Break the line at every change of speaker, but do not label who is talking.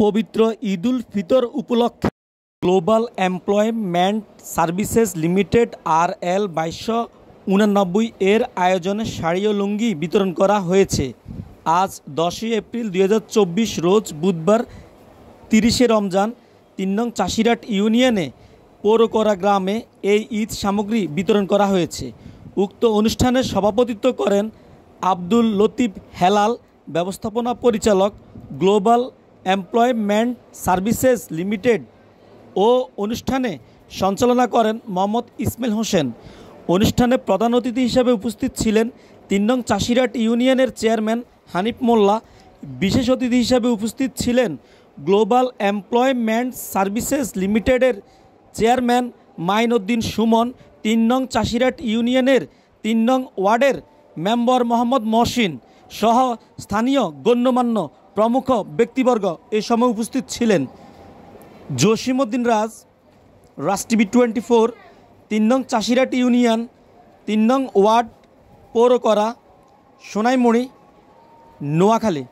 পবিত্র ঈদুল ফিতর উপলক্ষে global employment services limited RL 2289 এর আয়োজনে শাড়ি ও লুঙ্গি বিতরণ করা হয়েছে। আজ 10 এপ্রিল 2024 রোজ বুধবার 30 রমজান 3 নং চাষিরহাট ইউনিয়নে পৌরকরা গ্রামে এই ঈদ সামগ্রী বিতরণ করা হয়েছে। উক্ত অনুষ্ঠানে সভাপতিত্ব করেন আব্দুল লতিফ হেলাল, ব্যবস্থাপনা পরিচালক, গ্লোবাল এমপ্লয়মেন্ট সার্ভিসেস লিমিটেড ও অনুষ্ঠানে সঞ্চালনা করেন মোহাম্মদ ইসমাইল হোসেন। অনুষ্ঠানে প্রধান অতিথি হিসেবে উপস্থিত ছিলেন 3 নং চাষিরহাট ইউনিয়নের চেয়ারম্যান হানিফ মোল্লা। বিশেষ অতিথি হিসেবে উপস্থিত ছিলেন গ্লোবাল এমপ্লয়মেন্ট সার্ভিসেস লিমিটেডের চেয়ারম্যান মাইনউদ্দিন সুমন, 3 নং চাষিরহাট ইউনিয়নের 3 নং ওয়ার্ডের মেম্বার মোহাম্মদ মহসিন সহ স্থানীয় গণ্যমান্য প্রমুখ ব্যক্তিবর্গ এ সময় উপস্থিত ছিলেন। জসিমউদ্দিন রাজ, রাজ টিভি 24, 3 নং চাষিরহাট ইউনিয়ন, 3 নং ওয়ার্ড, পৌরকরা, সোনাইমুড়ি, নোয়াখালী।